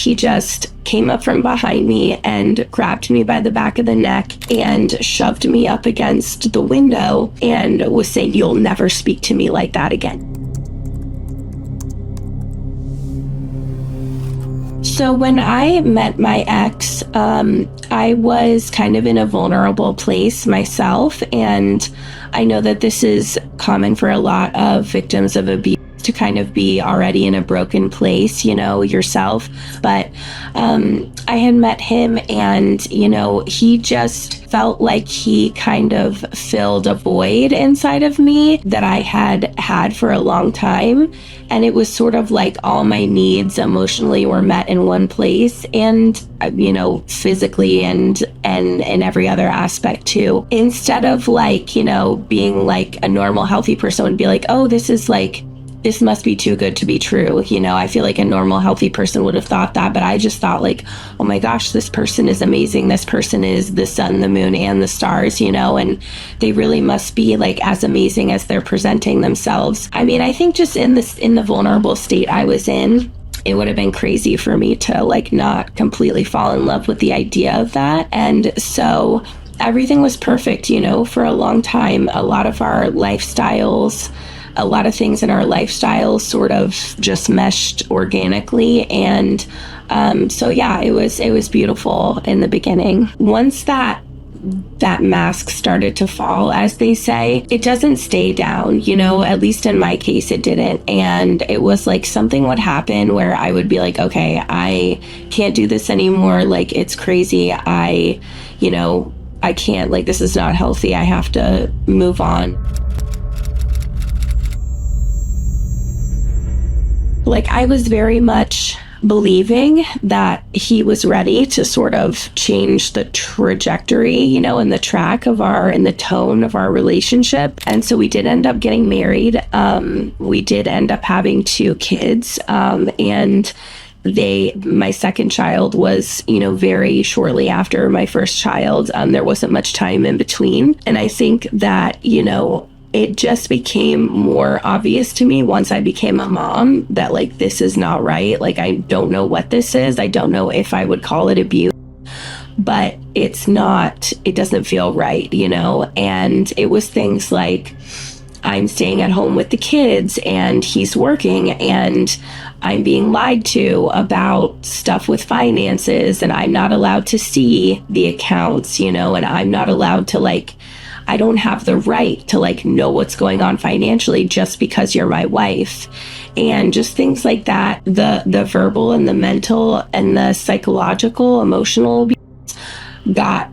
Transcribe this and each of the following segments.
he just came up from behind me and grabbed me by the back of the neck and shoved me up against the window and was saying, "You'll never speak to me like that again." So when I met my ex, I was kind of in a vulnerable place myself, and I know that this is common for a lot of victims of abuse to kind of be already in a broken place, yourself. But I had met him, and, he just felt like he kind of filled a void inside of me that I had for a long time. And it was sort of like all my needs emotionally were met in one place, and, physically and in every other aspect too. Instead of being like a normal, healthy person would be like, oh, this must be too good to be true. I feel like a normal, healthy person would have thought that, but I just thought like, oh my gosh, this person is amazing. This person is the sun, the moon, and the stars, and they really must be like as amazing as they're presenting themselves. I mean, I think just in the vulnerable state I was in, it would have been crazy for me to like not completely fall in love with the idea of that. And so everything was perfect, for a long time. A lot of things in our lifestyles sort of just meshed organically. And so yeah, it was beautiful in the beginning. Once that mask started to fall, as they say, it doesn't stay down, at least in my case, it didn't. And it was like something would happen where I would be like, okay, I can't do this anymore. Like, it's crazy. I can't, like, this is not healthy. I have to move on. Like, I was very much believing that he was ready to sort of change the trajectory, and the track of and the tone of our relationship. And so we did end up getting married. We did end up having 2 kids. And my second child was, very shortly after my first child. There wasn't much time in between. And I think that, it just became more obvious to me once I became a mom that like, this is not right. Like, I don't know what this is. I don't know if I would call it abuse, but it doesn't feel right, And it was things like, I'm staying at home with the kids and he's working, and I'm being lied to about stuff with finances, and I'm not allowed to see the accounts, and I'm not allowed to I don't have the right to know what's going on financially just because you're my wife. And just things like that, the verbal and the mental and the psychological, emotional abuse got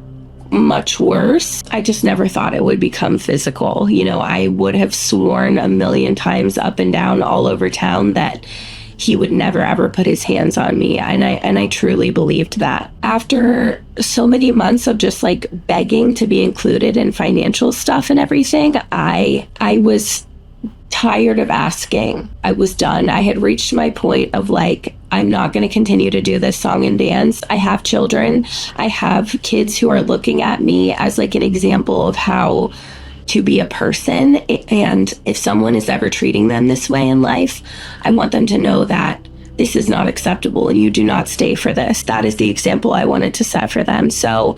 much worse. I just never thought it would become physical. I would have sworn a million times up and down all over town that he would never ever put his hands on me. And I truly believed that. After so many months of just begging to be included in financial stuff and everything, I was tired of asking. I was done. I had reached my point of I'm not going to continue to do this song and dance. I have children. I have kids who are looking at me as an example of how to be a person. And if someone is ever treating them this way in life, I want them to know that this is not acceptable and you do not stay for this. That is the example I wanted to set for them. So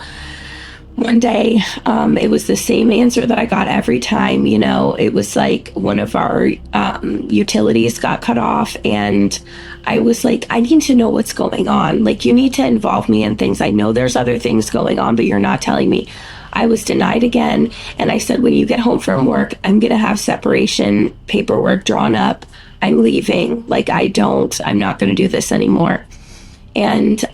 one day, it was the same answer that I got every time. It was one of our utilities got cut off, and I was I need to know what's going on. You need to involve me in things. I know there's other things going on, but you're not telling me. I was denied again. And I said, when you get home from work, I'm going to have separation paperwork drawn up. I'm leaving. I'm not going to do this anymore. And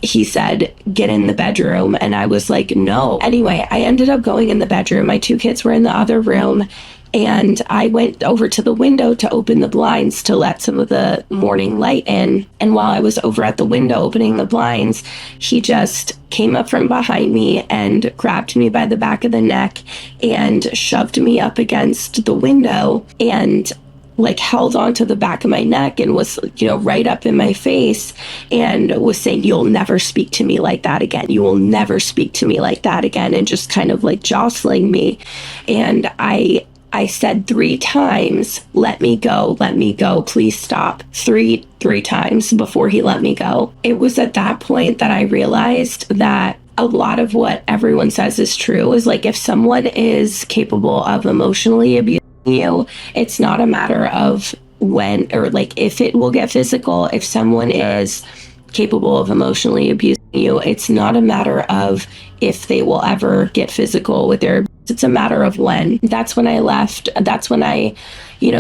he said, get in the bedroom. And I was like, no. Anyway, I ended up going in the bedroom. My 2 kids were in the other room. And I went over to the window to open the blinds to let some of the morning light in. And while I was over at the window opening the blinds, he just came up from behind me and grabbed me by the back of the neck and shoved me up against the window and held onto the back of my neck and was, right up in my face and was saying, you'll never speak to me like that again. You will never speak to me like that again. And just kind of jostling me. And I said 3 times, let me go, please stop. Three times before he let me go. It was at that point that I realized that a lot of what everyone says is true is like, if someone is capable of emotionally abusing you, it's not a matter of when, or like if it will get physical. If someone is capable of emotionally abusing you, it's not a matter of if they will ever get physical with their abuse. It's a matter of when. That's when I left. That's when I,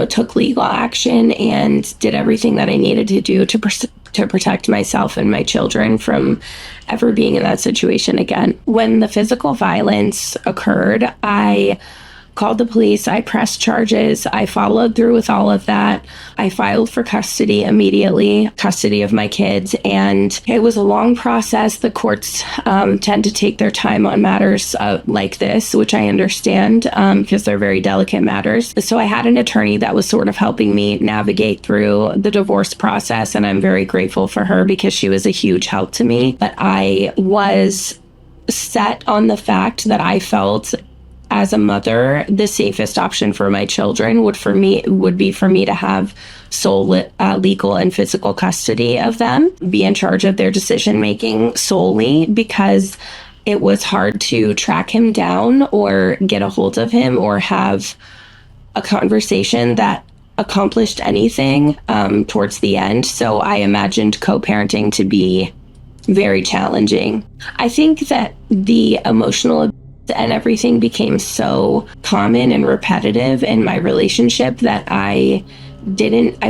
took legal action and did everything that I needed to do to protect myself and my children from ever being in that situation again. When the physical violence occurred, I called the police, I pressed charges, I followed through with all of that. I filed for custody immediately, custody of my kids, and it was a long process. The courts tend to take their time on matters like this, which I understand because they're very delicate matters. So I had an attorney that was sort of helping me navigate through the divorce process, and I'm very grateful for her because she was a huge help to me. But I was set on the fact that I felt, as a mother, the safest option for my children would be for me to have sole legal and physical custody of them, be in charge of their decision making solely, because it was hard to track him down or get a hold of him or have a conversation that accomplished anything towards the end. So I imagined co-parenting to be very challenging. I think that the emotional and everything became so common and repetitive in my relationship that I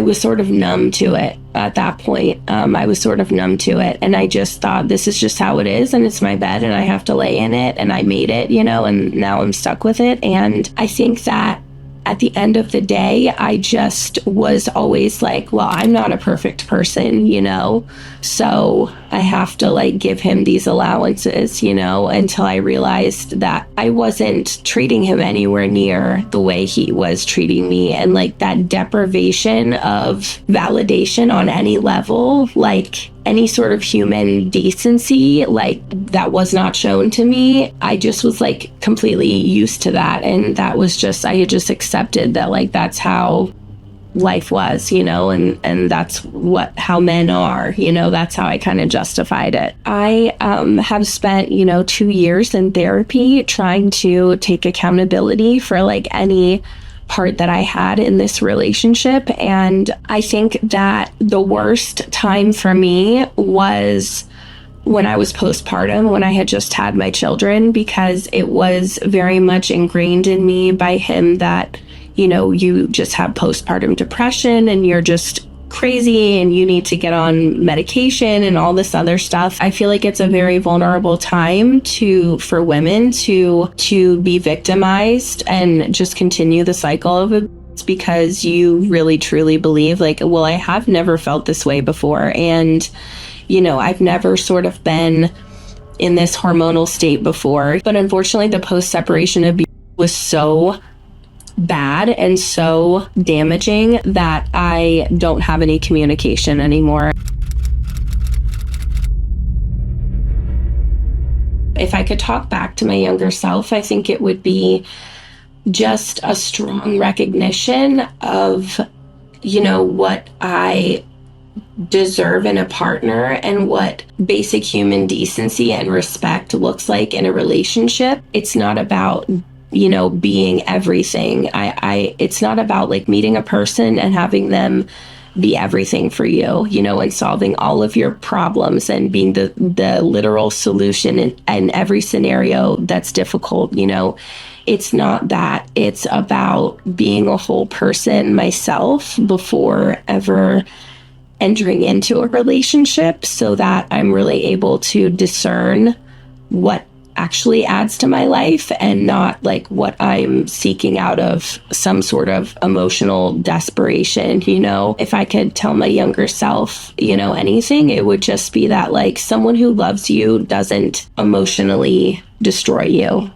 was sort of numb to it at that point. I was sort of numb to it, and I just thought, this is just how it is, and it's my bed and I have to lay in it, and I made it, and now I'm stuck with it. And I think that at the end of the day, I just was always like, well, I'm not a perfect person, so I have to give him these allowances, until I realized that I wasn't treating him anywhere near the way he was treating me. And that deprivation of validation on any level, any sort of human decency, that was not shown to me. I just was completely used to that. And that was just, I had just accepted that that's how life was, and that's how men are, that's how I kind of justified it. I have spent, 2 years in therapy trying to take accountability for any part that I had in this relationship. And I think that the worst time for me was when I was postpartum, when I had just had my children, because it was very much ingrained in me by him that, you just have postpartum depression and you're just crazy and you need to get on medication and all this other stuff. I feel like it's a very vulnerable time for women to be victimized and just continue the cycle of abuse, because you really truly believe well, I have never felt this way before, and I've never sort of been in this hormonal state before. But unfortunately, the post-separation abuse was so bad and so damaging that I don't have any communication anymore. If I could talk back to my younger self, I think it would be just a strong recognition of, what I deserve in a partner and what basic human decency and respect looks like in a relationship. It's not about being everything. It's not about meeting a person and having them be everything for you, and solving all of your problems and being the literal solution in every scenario that's difficult. It's not that. It's about being a whole person myself before ever entering into a relationship, so that I'm really able to discern what actually adds to my life and not what I'm seeking out of some sort of emotional desperation. If I could tell my younger self, anything, it would just be that someone who loves you doesn't emotionally destroy you.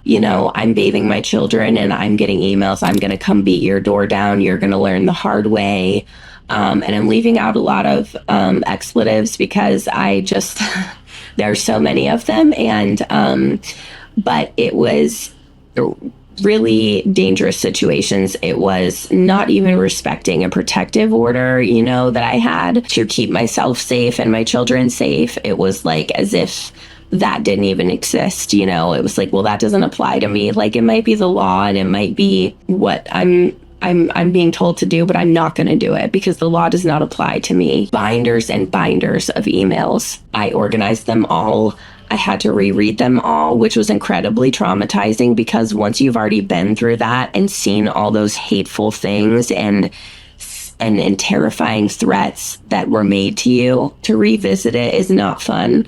I'm bathing my children and I'm getting emails, I'm going to come beat your door down, you're going to learn the hard way. And I'm leaving out a lot of expletives because I just there are so many of them. And but it was really dangerous situations. It was not even respecting a protective order, that I had to keep myself safe and my children safe. It was like as if that didn't even exist. It was like, well, that doesn't apply to me. Like, it might be the law and it might be what I'm being told to do, but I'm not going to do it because the law does not apply to me. Binders and binders of emails. I organized them all. I had to reread them all, which was incredibly traumatizing because once you've already been through that and seen all those hateful things and terrifying threats that were made to you, to revisit it is not fun.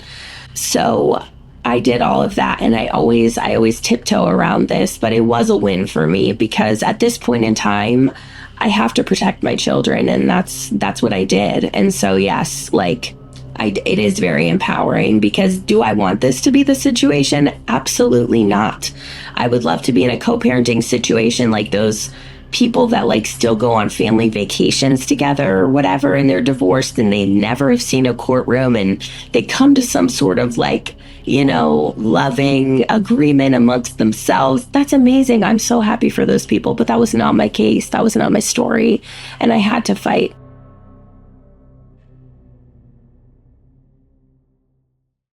So I did all of that, and I always tiptoe around this, but it was a win for me because at this point in time, I have to protect my children, and that's what I did. And so yes, like it is very empowering because do I want this to be the situation? Absolutely not. I would love to be in a co-parenting situation like those people that like still go on family vacations together or whatever, and they're divorced and they never have seen a courtroom and they come to some sort of like, loving agreement amongst themselves. That's amazing. I'm so happy for those people, but that was not my case. That was not my story. And I had to fight